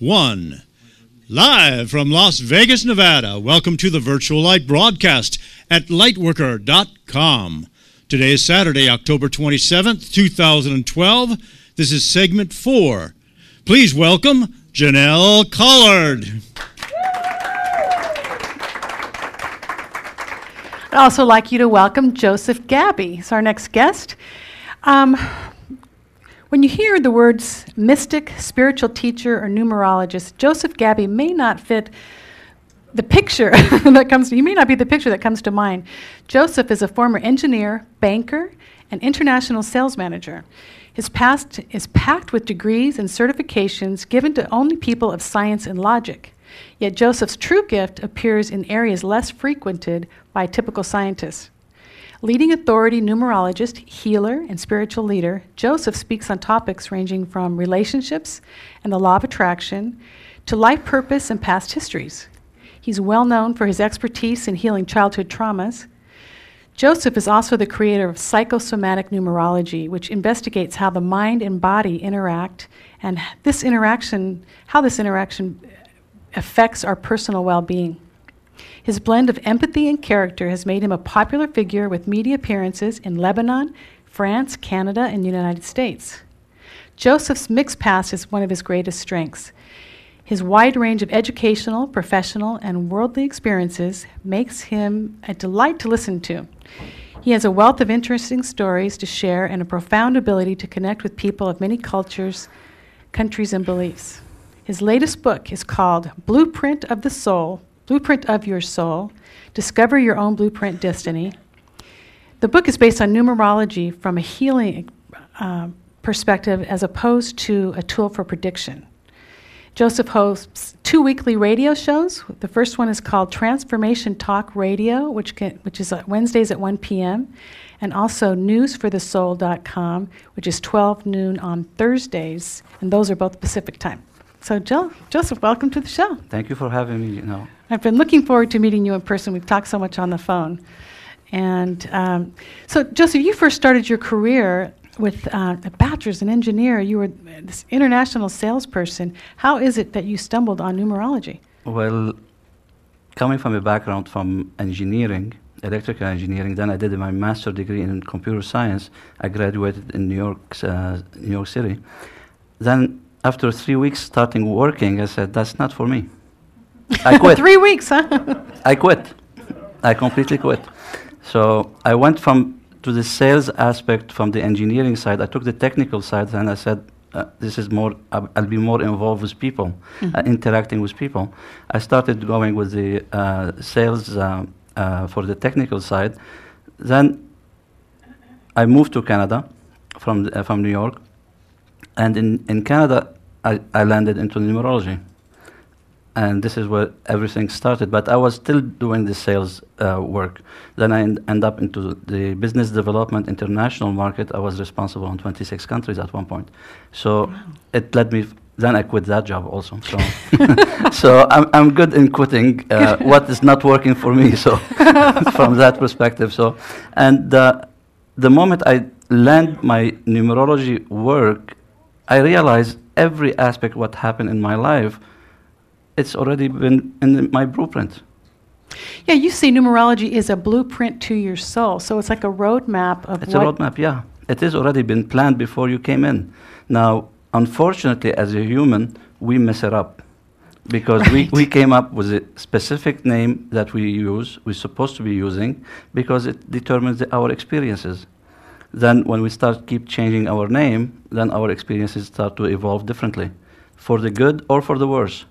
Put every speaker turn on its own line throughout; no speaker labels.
1. Live from Las Vegas, Nevada, welcome to the Virtual Light Broadcast at lightworker.com. Today is Saturday, October 27th, 2012. This is segment 4. Please welcome Janelle Collard.
I'd also like you to welcome Joseph Gabby. He's our next guest. When you hear the words mystic, spiritual teacher, or numerologist, Joseph Gabby may not fit the picture that comes to, he may not be the picture that comes to mind. Joseph is a former engineer, banker, and international sales manager. His past is packed with degrees and certifications given to only people of science and logic. Yet Joseph's true gift appears in areas less frequented by typical scientists. Leading authority numerologist, healer, and spiritual leader, Joseph speaks on topics ranging from relationships and the law of attraction to life purpose and past histories. He's well known for his expertise in healing childhood traumas. Joseph is also the creator of Psychosomatic Numerology, which investigates how the mind and body interact and how this interaction affects our personal well-being. His blend of empathy and character has made him a popular figure with media appearances in Lebanon, France, Canada, and the United States. Joseph's mixed past is one of his greatest strengths. His wide range of educational, professional, and worldly experiences makes him a delight to listen to. He has a wealth of interesting stories to share and a profound ability to connect with people of many cultures, countries, and beliefs. His latest book is called Blueprint of Your Soul, Discover Your Own Blueprint Destiny. The book is based on numerology from a healing perspective as opposed to a tool for prediction. Joseph hosts 2 weekly radio shows. The first one is called Transformation Talk Radio, which is Wednesdays at 1 p.m., and also newsforthesoul.com, which is 12 noon on Thursdays, and those are both Pacific time. So, Joseph, welcome to the show.
Thank you for having me.
I've been looking forward to meeting you in person. We've talked so much on the phone. And so, Joseph, you first started your career with a bachelor's in engineer. You were this international salesperson. How is it that you stumbled on numerology?
Well, coming from a background from engineering, electrical engineering, then I did my master's degree in computer science. I graduated in New York City. Then after 3 weeks starting working, I said, that's not for me. I quit.
3 weeks, huh?
I quit. I completely quit. So I went to the sales aspect from the engineering side. I took the technical side and I said, this is more, I'll be more involved with people, interacting with people. I started going with the sales for the technical side. Then I moved to Canada from New York. And in Canada, I landed into numerology. And this is where everything started. But I was still doing the sales work. Then I end up into the business development international market. I was responsible in 26 countries at one point. So it led me, then I quit that job also. So, so I'm good in quitting what is not working for me. So from that perspective. So, and the moment I land my numerology work, I realized every aspect what happened in my life, it's already been in my blueprint.
Yeah, you say numerology is a blueprint to your soul, so it's like a roadmap of
It's a roadmap, yeah. It has already been planned before you came in. Now, unfortunately, as a human, we mess it up. Because we came up with a specific name that we're supposed to be using, because it determines our experiences. Then when we keep changing our name, then our experiences start to evolve differently, for the good or for the worse.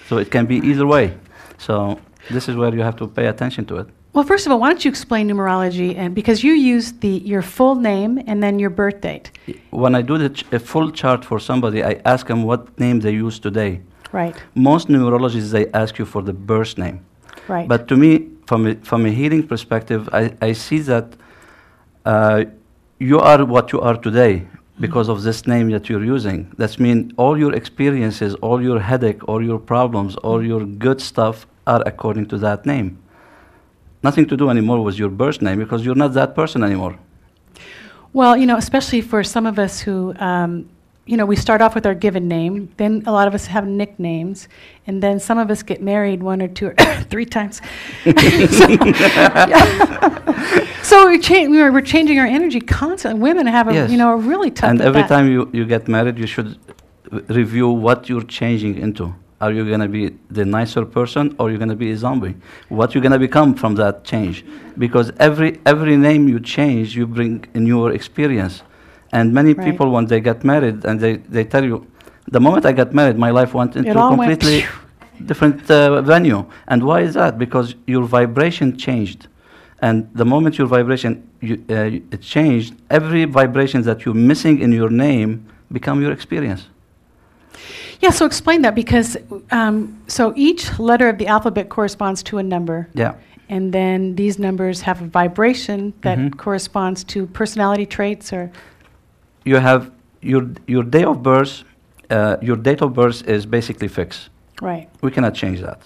So it can be either way. So this is where you have to pay attention to it.
Well, first of all, why don't you explain numerology? And because you use your full name and then your birth date.
When I do a full chart for somebody, I ask them what name they use today.
Right.
Most numerologists, they ask you for the birth name.
Right.
But to me, from a healing perspective, I see that you are what you are today because of this name that you're using. That means all your experiences, all your headache, all your problems, all your good stuff are according to that name. Nothing to do anymore with your birth name because you're not that person anymore.
Well, especially for some of us who we start off with our given name, then a lot of us have nicknames, and then some of us get married 1 or 2 or 3 times. So we're changing our energy constantly. Women have
Yes.
a really tough.
And
with
every
that.
time you get married, you should review what you're changing into. Are you going to be the nicer person, or you're going to be a zombie? What you're going to become from that change? Because every name you change, you bring a newer experience. And many
Right.
people, when they get married, and they tell you, the moment I got married, my life went into
It
a
all went
completely different venue. And why is that? Because your vibration changed. And the moment your vibration it changed, every vibration that you're missing in your name become your experience.
Yeah, so explain that, because so each letter of the alphabet corresponds to a number.
Yeah.
And then these numbers have a vibration that
Mhm.
corresponds to personality traits, or
You have your day of birth. Your date of birth is basically fixed.
right.
We cannot change that.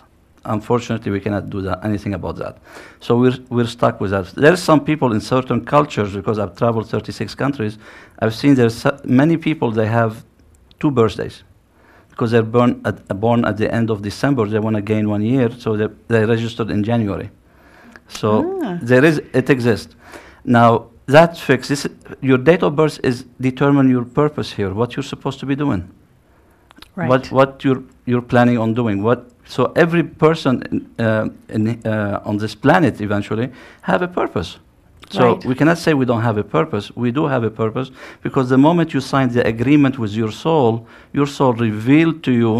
Unfortunately, we cannot do anything about that. So we're stuck with that. There's some people in certain cultures, because I've traveled 36 countries, I've seen there's many people, they have 2 birthdays. Because they're born at the end of December, they want to gain 1 year, so they registered in January. So it exists. Now, that's fixed. Your date of birth is determine your purpose here, what you're supposed to be doing.
Right.
What you're planning on doing. So every person on this planet eventually have a purpose. So
Right.
we cannot say we don't have a purpose. We do have a purpose, because the moment you sign the agreement with your soul revealed to you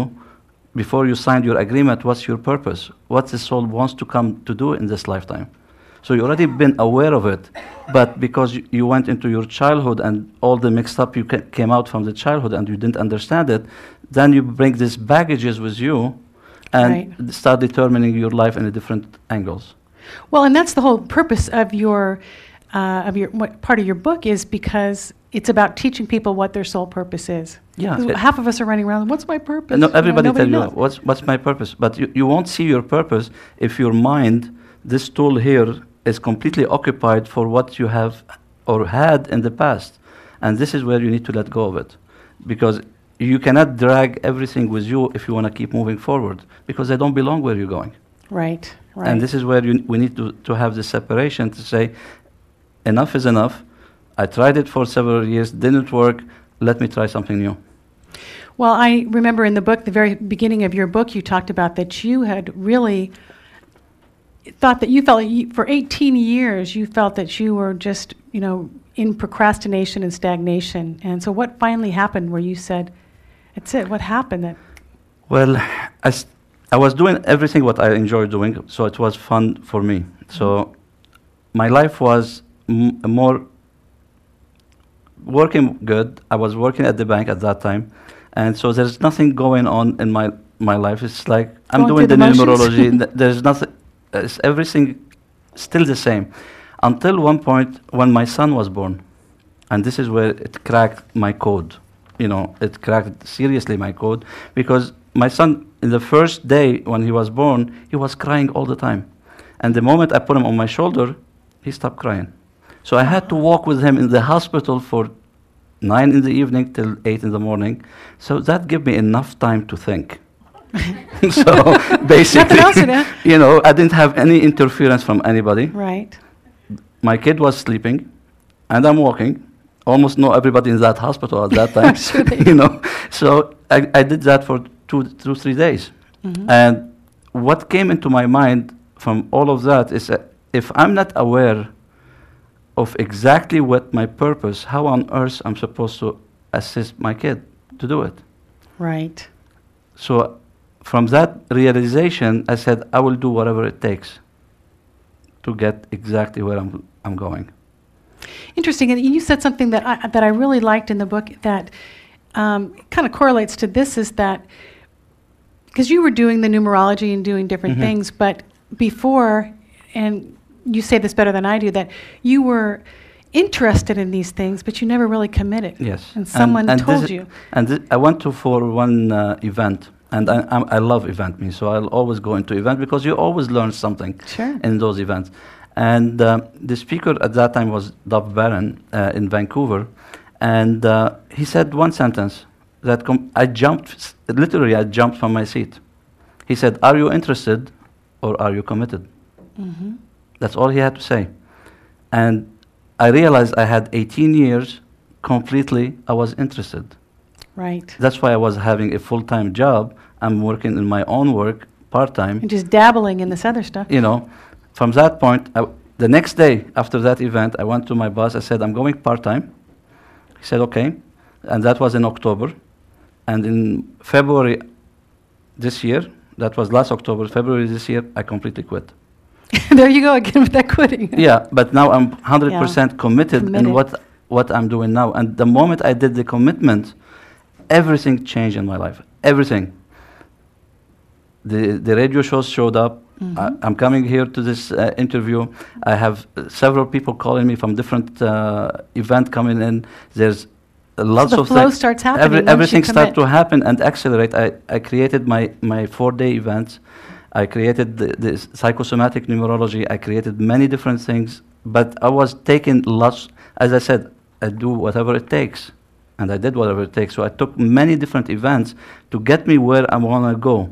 before you signed your agreement what's your purpose, what the soul wants to come to do in this lifetime. So you already been aware of it, but because you went into your childhood and all the mixed up you came out from the childhood and you didn't understand it, then you bring these baggages with you and
Right.
start determining your life in a different angles.
Well, and that's the whole purpose of your what part of your book is, because it's about teaching people what their soul purpose is.
Yeah.
'Cause half of us are running around, what's my purpose?
No, everybody
nobody
tell you
knows.
what's my purpose, but you won't see your purpose if your mind, this tool here, is completely occupied for what you have or had in the past, and this is where you need to let go of it, because you cannot drag everything with you if you want to keep moving forward, because they don't belong where you're going.
Right. Right.
And this is where we need to have the separation to say, enough is enough. I tried it for several years, didn't work. Let me try something new.
Well, I remember in the book, the very beginning of your book, you talked about that you had really thought that you felt for 18 years, you felt that you were just, in procrastination and stagnation. And so what finally happened where you said, that's it, what happened?
Well, I was doing everything what I enjoyed doing, so it was fun for me. So my life was more working good. I was working at the bank at that time, and so there's nothing going on in my life. It's like I'm
Going
doing
through
the
the motions?
numerology. There's nothing. It's everything still the same, until one point when my son was born, and this is where it cracked my code. It cracked seriously my code, because my son, in the first day when he was born, he was crying all the time. And the moment I put him on my shoulder, he stopped crying. So I had to walk with him in the hospital for 9 in the evening till 8 in the morning. So that gave me enough time to think. So basically,
Nothing else,
I didn't have any interference from anybody.
Right.
My kid was sleeping, and I'm walking. Almost know everybody in that hospital at that time.
Sure they
So I did that for 3 days.
Mhm.
And what came into my mind from all of that is that if I'm not aware of exactly what my purpose, how on earth I'm supposed to assist my kid to do it.
Right.
So from that realization, I said, I will do whatever it takes to get exactly where I'm going.
Interesting. And you said something that I really liked in the book that kind of correlates to this, is that because you were doing the numerology and doing different
Mhm.
things, but before, and you say this better than I do, that you were interested in these things, but you never really committed.
Yes.
And someone told
this
you.
And I went for one event, and I love event me, so I'll always go into event because you always learn something
Sure.
in those events. And the speaker at that time was Dov Barron in Vancouver, and he said one sentence. that I jumped, literally I jumped from my seat. He said, "Are you interested or are you committed?"
Mm-hmm.
That's all he had to say. And I realized I had 18 years completely, I was interested.
Right.
That's why I was having a full-time job. I'm working in my own work part-time.
And just dabbling in this other stuff.
You know, from that point, the next day after that event, I went to my boss. I said, "I'm going part-time." He said, "Okay." And that was in October. And in February this year, that was last October, February this year, I completely quit.
There you go again with that quitting.
Yeah, but now I'm 100% committed in what I'm doing now. And the moment I did the commitment, everything changed in my life. Everything. The radio shows showed up.
Mm-hmm.
I'm coming here to this interview. I have several people calling me from different events coming in. There's lots
so
of
the flow
things.
starts happening.
Everything starts to happen and accelerate. I created my 4-day events. I created the Psychosomatic Numerology. I created many different things. But I was taking lots. As I said, I do whatever it takes. And I did whatever it takes. So I took many different events to get me where I want to go,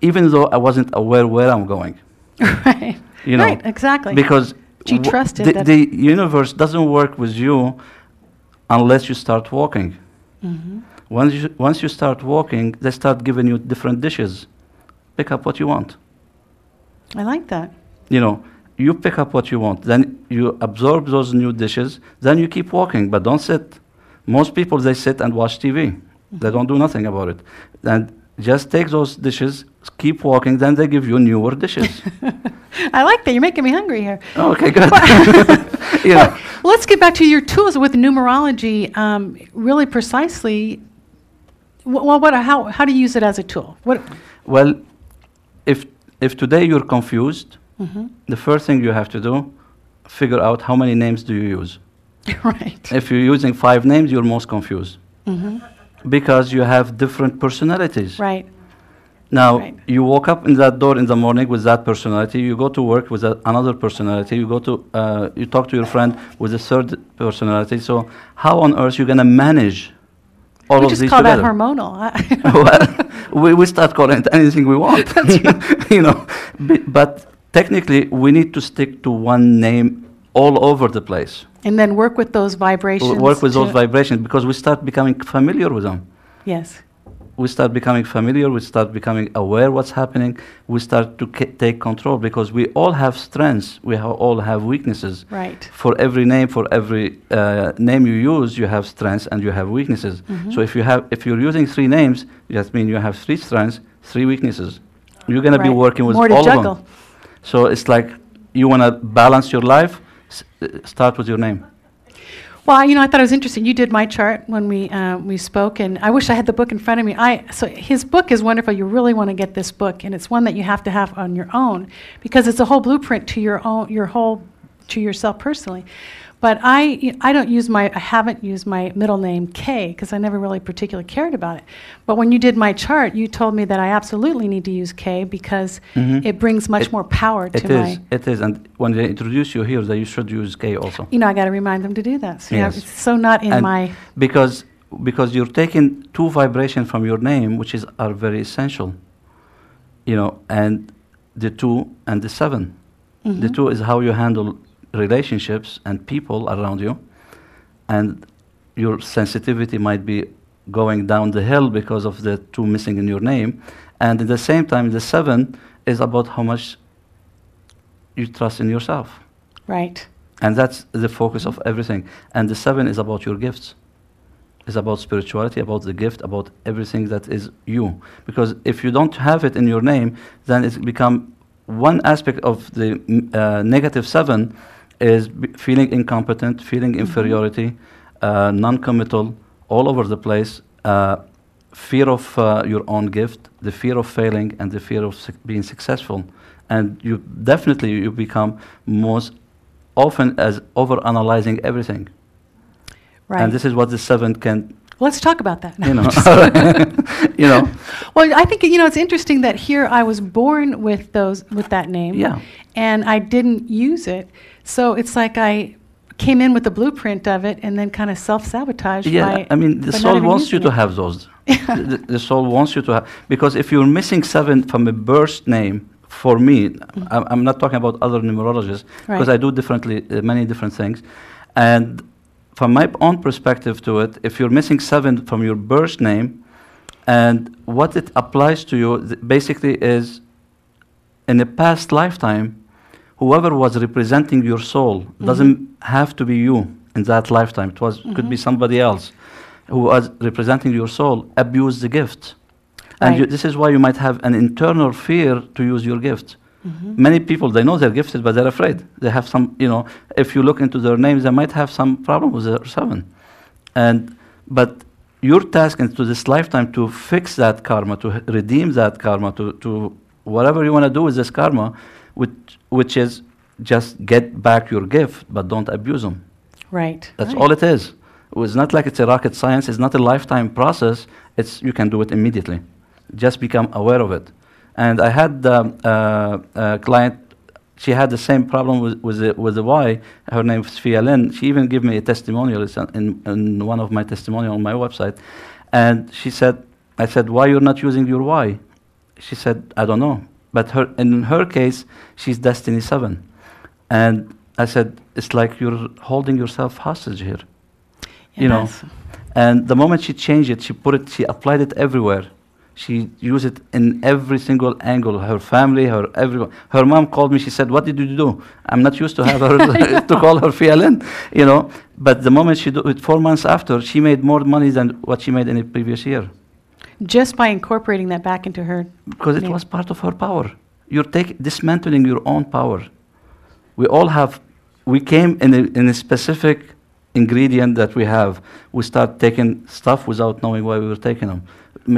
even though I wasn't aware where I'm going.
Right.
You know,
right, exactly.
Because
you trusted that
the universe doesn't work with you unless you start walking.
Mm-hmm.
Once you start walking, they start giving you different dishes. Pick up what you want.
I like that.
You know, you pick up what you want. Then you absorb those new dishes. Then you keep walking, but don't sit. Most people, they sit and watch TV. Mm-hmm. They don't do nothing about it. And just take those dishes, keep walking, then they give you newer dishes.
I like that. You're making me hungry here.
Okay, good.
You know. Well, let's get back to your tools with numerology. Really precisely, how do you use it as a tool?
Well, if today you're confused,
mm-hmm.
the first thing you have to do, figure out how many names do you use.
Right.
If you're using 5 names, you're most confused.
Mm-hmm.
Because you have different personalities.
Right.
Now, you walk up in that door in the morning with that personality, you go to work with another personality, you go to, you talk to your friend with a third personality. So how on earth are you going to manage all of these together?
We just call that hormonal.
Well, we start calling it anything we want.
That's right.
You know, but technically, we need to stick to one name all over the place.
And then work with those vibrations.
Work with those vibrations because we start becoming familiar with them.
Yes.
We start becoming familiar, we start becoming aware what's happening, we start to take control because we all have strengths, we all have weaknesses.
Right.
For every name, name you use, you have strengths and you have weaknesses.
Mm-hmm.
So if you're using 3 names, that means you have 3 strengths, 3 weaknesses. You're going to be working with
more to
all
juggle.
of them. So it's like you want to balance your life, start with your name.
Well, I thought it was interesting. You did my chart when we spoke, and I wish I had the book in front of me. So his book is wonderful. You really want to get this book, and it's one that you have to have on your own because it's a whole blueprint to to yourself personally. But I haven't used my middle name K because I never really particularly cared about it. But when you did my chart, you told me that I absolutely need to use K because it brings much more power to my...
It is, and when they introduce you here, you should use K also.
I got to remind them to do that. So
yes.
It's so not in my...
Because you're taking 2 vibrations from your name, which are very essential, and the 2 and the 7. Mm-hmm. The 2 is how you handle relationships and people around you, and your sensitivity might be going down the hill because of the 2 missing in your name, and at the same time the 7 is about how much you trust in yourself.
Right.
And that's the focus of everything. And the 7 is about your gifts. It's about spirituality, about the gift, about everything that is you. Because if you don't have it in your name, then it's become one aspect of the negative 7 is feeling incompetent, feeling inferiority, non-committal, all over the place, fear of your own gift, the fear of failing, and the fear of being successful. And you become most often as over-analyzing everything.
Right.
And this is what the 7 can...
Let's talk about that.
Well,
I think it's interesting that here I was born with that name.
Yeah.
And I didn't use it. So it's like I came in with the blueprint of it and then kind of self-sabotaged.
Yeah, I mean, the soul wants you to have those. The soul wants you to have, because if you're missing 7 from a birth name, for me, I'm not talking about other numerologists, because I do differently, many different things. And from my own perspective to it, if you're missing 7 from your birth name, and what it applies to you basically is, in a past lifetime, whoever was representing your soul doesn't have to be you in that lifetime. It was could be somebody else who was representing your soul, abused the gift. And this is why you might have an internal fear to use your gift. Many people, they know they're gifted, but they're afraid. They have some, if you look into their names, they might have some problem with their 7. But your task into this lifetime to fix that karma, to redeem that karma, to whatever you want to do with this karma, which is just get back your gift, but don't abuse them.
Right.
That's all it is. It's not like it's a rocket science. It's not a lifetime process. You can do it immediately. Just become aware of it. And I had a client. She had the same problem with the Y. Her name is Fia Lin. She even gave me a testimonial. It's in one of my testimonials on my website. And she said, I said, why you're not using your Y? She said, I don't know. But in her case, she's Destiny 7. And I said, it's like you're holding yourself hostage here. And the moment she changed it, she applied it everywhere. She used it in every single angle. Her family, everyone. Her mom called me. She said, "What did you do?" I'm not used to have her to call her Fialin, But the moment she do it, 4 months after, she made more money than what she made in the previous year.
Just by incorporating that back into her.
Because it was part of her power. You're dismantling your own power. We came in a specific ingredient that we have. We start taking stuff without knowing why we were taking them.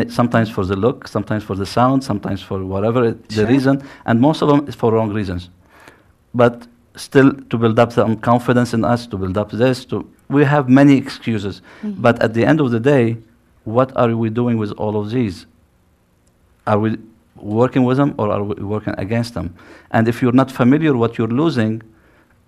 Sometimes for the look, sometimes for the sound, sometimes for whatever the reason, and most of them is for wrong reasons. But still, to build up some confidence in us, to build up we have many excuses. But at the end of the day, what are we doing with all of these? Are we working with them, or are we working against them? And if you're not familiar what you're losing,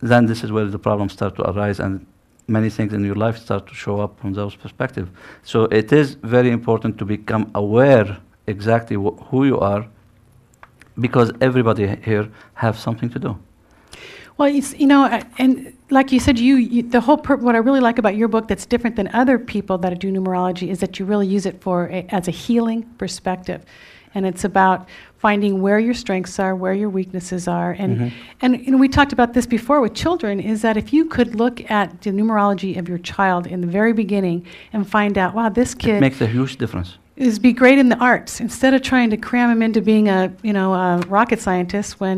then this is where the problems start to arise, and many things in your life start to show up from those perspectives. So it is very important to become aware exactly who you are, because everybody here have something to do.
Well, and like you said, the whole what I really like about your book that's different than other people that do numerology is that you really use it as a healing perspective. And it's about finding where your strengths are, where your weaknesses are. And we talked about this before with children, is that if you could look at the numerology of your child in the very beginning and find out, wow, this kid...
It makes a huge difference.
...is be great in the arts, instead of trying to cram him into being a rocket scientist when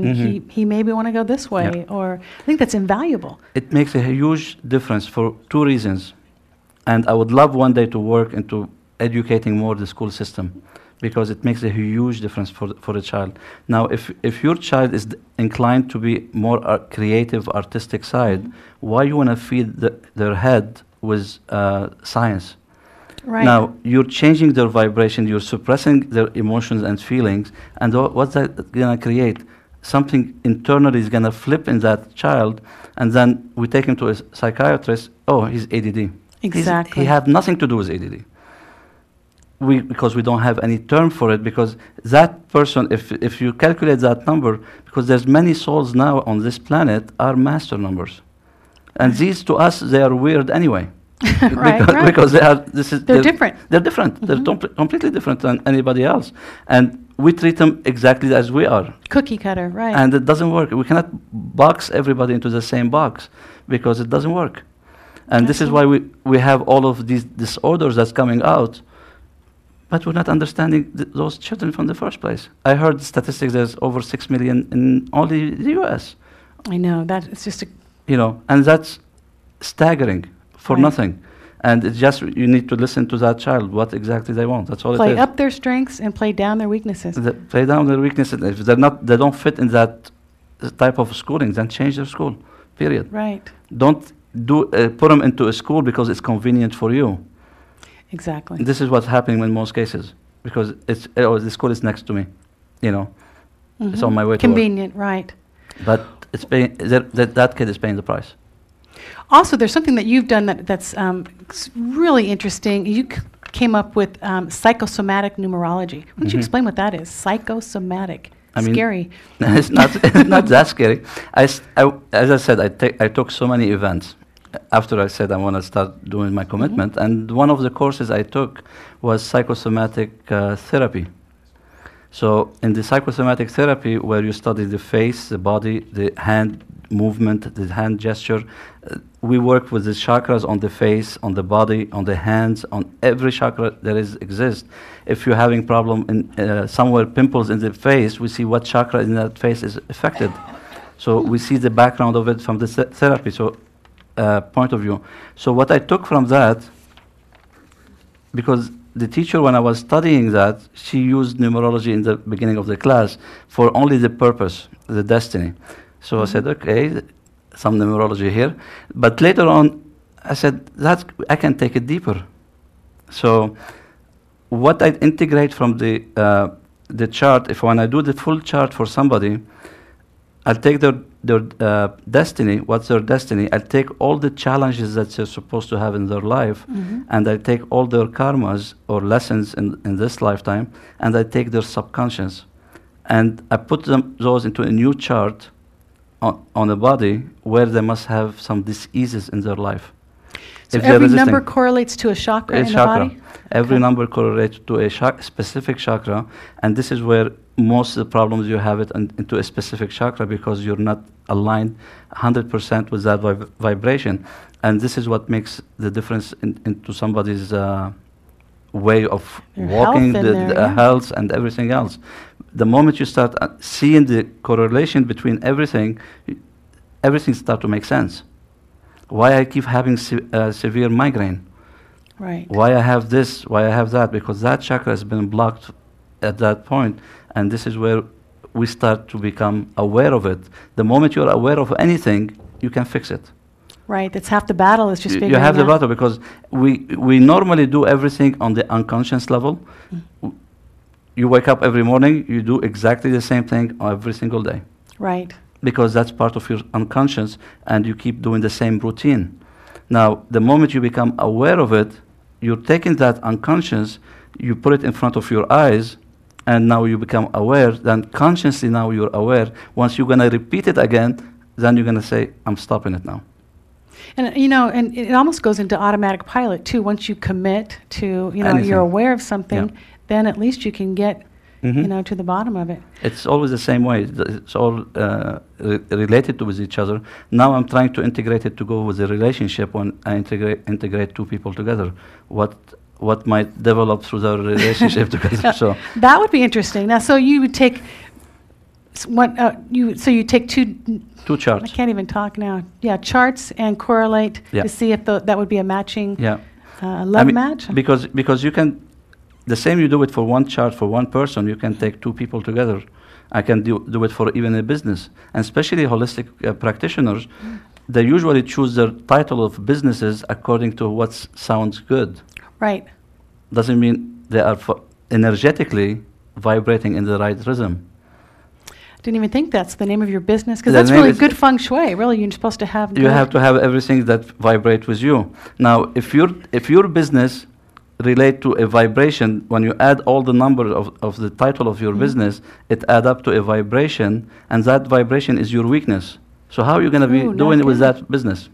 he maybe want to go this way. Or I think that's invaluable. It
makes a huge difference for 2 reasons. And I would love one day to work into educating more the school system, because it makes a huge difference for a child. Now, if your child is inclined to be more creative, artistic side, why you want to feed their head with science?
Right.
Now, you're changing their vibration, you're suppressing their emotions and feelings, and what's that going to create? Something internally is going to flip in that child, and then we take him to a psychiatrist. Oh, he's ADD.
Exactly.
He had nothing to do with ADD. Because we don't have any term for it, because that person, if you calculate that number, because there's many souls now on this planet are master numbers. And these to us, they are weird anyway. Because they're
different.
They're different. They're completely different than anybody else. And we treat them exactly as we are.
Cookie cutter, right.
And it doesn't work. We cannot box everybody into the same box, because it doesn't work. And this is why we have all of these disorders that's coming out. But we're not understanding those children from the first place. I heard statistics, there's over 6 million in only the US.
I know, that it's just
and that's staggering for nothing. And it's just, you need to listen to that child, what exactly they want. That's all it is.
Play up their strengths and play down their weaknesses.
Play down their weaknesses. If they don't fit in that type of schooling, then change their school, period.
Right.
Don't put them into a school because it's convenient for you.
Exactly.
This is what's happening in most cases, because the school is next to me, It's on my way to
convenient,
work.
Right.
But it's paying, that kid is paying the price.
Also, there's something that you've done that's really interesting. You came up with psychosomatic numerology. Why don't you explain what that is? Psychosomatic. Scary.
It's not that scary. As I said, I took so many events after I said I want to start doing my commitment, and one of the courses I took was psychosomatic therapy. So in the psychosomatic therapy, where you study the face, the body, the hand movement, the hand gesture, we work with the chakras on the face, on the body, on the hands, on every chakra that exists. If you're having problem in somewhere, pimples in the face, we see what chakra in that face is affected. So we see the background of it from the therapy point of view. So what I took from that, because the teacher, when I was studying that, she used numerology in the beginning of the class for only the purpose, the destiny. So I said, okay, some numerology here. But later on, I said, I can take it deeper. So what I integrate from the chart, when I do the full chart for somebody, I'll take their destiny, what's their destiny, I'll take all the challenges that they're supposed to have in their life, and I take all their karmas or lessons in this lifetime, and I take their subconscious, and I put those into a new chart on a body where they must have some diseases in their life.
So every number correlates to a chakra in the body?
Every number correlates to a specific chakra, and this is where most of the problems you have it into a specific chakra, because you're not aligned 100% with that vibration. And this is what makes the difference into somebody's way of walking, the health and everything else. The moment you start seeing the correlation between everything starts to make sense. Why I keep having severe migraine?
Right.
Why I have this? Why I have that? Because that chakra has been blocked at that point, and this is where we start to become aware of it. The moment you're aware of anything, you can fix it.
Right. That's half the battle. Is just figuring
you have the
out.
battle, because we normally do everything on the unconscious level. You wake up every morning, you do exactly the same thing every single day.
Right.
Because that's part of your unconscious, and you keep doing the same routine. Now, the moment you become aware of it, you're taking that unconscious, you put it in front of your eyes, and now you become aware. Then consciously now you're aware. Once you're going to repeat it again, then you're going to say, I'm stopping it now.
And and it almost goes into automatic pilot too. Once you commit to, you're aware of something, then at least you can get, to the bottom of it.
It's always the same way. It's all related with each other. Now I'm trying to integrate it to go with the relationship. When I integrate two people together, what might develop through their relationship together. So
that would be interesting. Now, so you would take you take two
charts.
I can't even talk now. Yeah, charts and correlate to see if that would be a matching love match.
Because you can, the same you do it for one chart for one person, you can take two people together. I can do it for even a business, and especially holistic practitioners. They usually choose their title of businesses according to what sounds good.
Right.
Doesn't mean they are energetically vibrating in the right rhythm.
Didn't even think that's the name of your business, because that's really good feng shui. Really, you're supposed to have.
You have to have everything that vibrate with you. Now, if your business relate to a vibration, when you add all the numbers of the title of your business, it add up to a vibration, and that vibration is your weakness. So how are you going to be doing it with that business?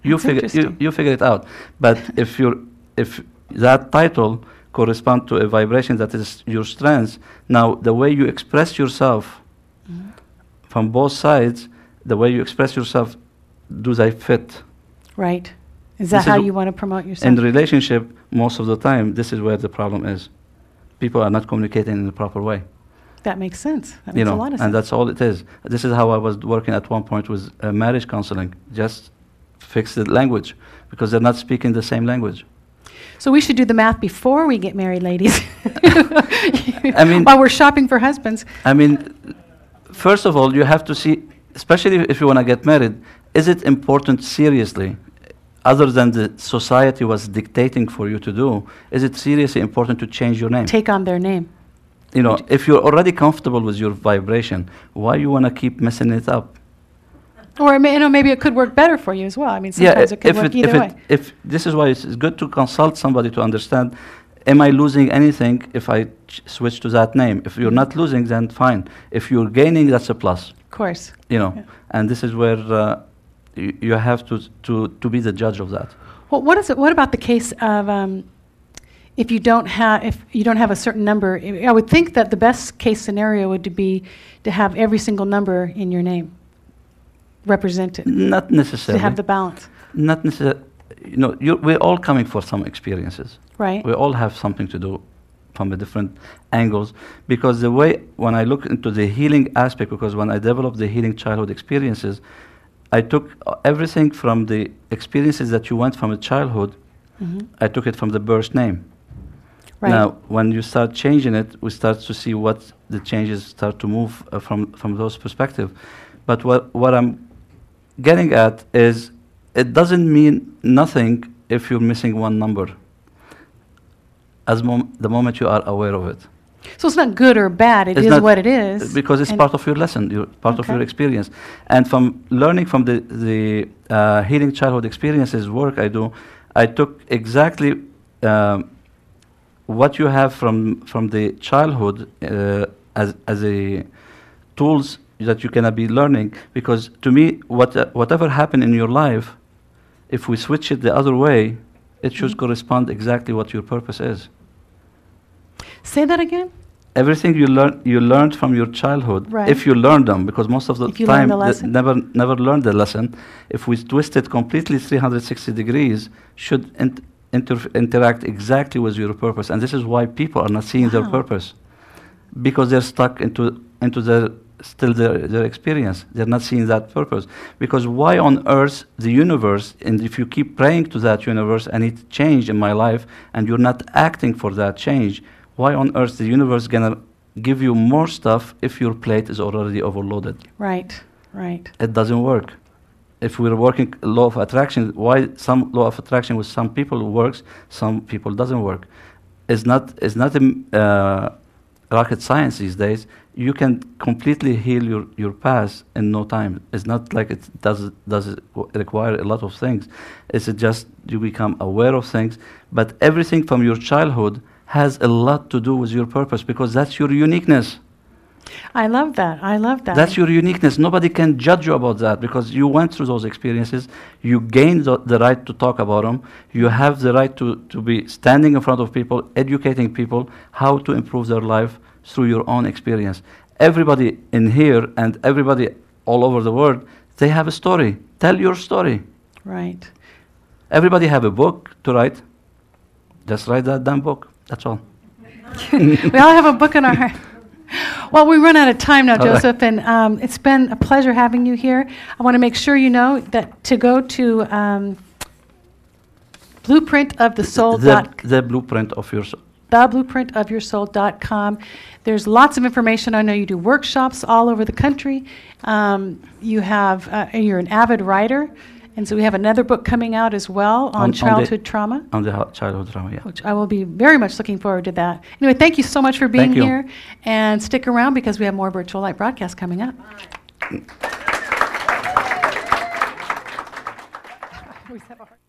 You figure it out. But if that title correspond to a vibration that is your strength, now the way you express yourself from both sides, the way you express yourself, do they fit?
Right. Is that how you want to promote yourself?
In the relationship, most of the time, this is where the problem is. People are not communicating in the proper way.
That makes sense. That makes a lot of sense.
And that's all it is. This is how I was working at one point with marriage counseling. Just fix the language, because they're not speaking the same language.
So we should do the math before we get married, ladies.
I mean,
while we're shopping for husbands.
I mean, first of all, you have to see, especially if you want to get married, is it important seriously? Other than the society was dictating for you to do, is it seriously important to change your name?
Take on their name.
If you're already comfortable with your vibration, why you want to keep messing it up?
Or maybe it could work better for you as well. I mean, sometimes it could work either way.
If this is why it's good to consult somebody to understand, am I losing anything if I switch to that name? If you're not losing, then fine. If you're gaining, that's a plus.
Of course.
You know,
Yeah.
and this is where you have to be the judge of that.
Well, what about the case of if you don't have a certain number? I would think that the best case scenario would be to have every single number in your name represented.
Not necessarily.
To have the balance.
Not necessarily. You know, we're all coming for some experiences.
Right.
We all have something to do from the different angles. Because the way, when I look into the healing aspect, because when I developed the healing childhood experiences, I took everything from the experiences that you went from a childhood, I took it from the birth name.
Right.
Now, when you start changing it, we start to see what the changes start to move from those perspectives. But what I'm getting at is, it doesn't mean nothing if you're missing one number, the moment you are aware of it.
So it's not good or bad, it
It's
is
not,
what it is.
because it's part of your lesson, part of your experience. And from learning from the healing childhood experiences work I do, I took exactly what you have from the childhood as a tools that you can be learning. Because to me, whatever happened in your life, if we switch it the other way, it should correspond exactly what your purpose is.
Say that again?
Everything you learned from your childhood,
Right.
if you learned them, because most of the
If you learn
time
the lesson.
never learned the lesson. If we twist it completely 360 degrees, should interact exactly with your purpose. And this is why people are not seeing their
Wow.
purpose, because they're stuck into their experience. They're not seeing that purpose. Because why on earth the universe, and if you keep praying to that universe, I need change in my life, and you're not acting for that change, why on earth the universe gonna give you more stuff if your plate is already overloaded?
Right, right.
It doesn't work. If we're working law of attraction, why some law of attraction with some people works, some people doesn't work? It's not rocket science these days. You can completely heal your past in no time. It's not like it does require a lot of things. It's just you become aware of things. But everything from your childhood has a lot to do with your purpose, because that's your uniqueness.
I love that. I love that.
That's your uniqueness. Nobody can judge you about that, because you went through those experiences. You gained the right to talk about them. You have the right to be standing in front of people, educating people how to improve their life through your own experience. Everybody in here and everybody all over the world, they have a story. Tell your story.
Right.
Everybody have a book to write. Just write that damn book. That's all.
We all have a book in our heart. Well, we run out of time now,
All right.
Joseph, and it's been a pleasure having you here. I want to make sure you know that to go to blueprintofthesoul.
The blueprint of your soul.
theblueprintofyoursoul.com. There's lots of information. I know you do workshops all over the country. You're an avid writer, and so we have another book coming out as well on childhood trauma,
On the childhood trauma, yeah.
which I will be very much looking forward to that. Anyway, thank you so much for being
Thank you.
here, and stick around because we have more Virtual Light broadcasts coming up. We have a hard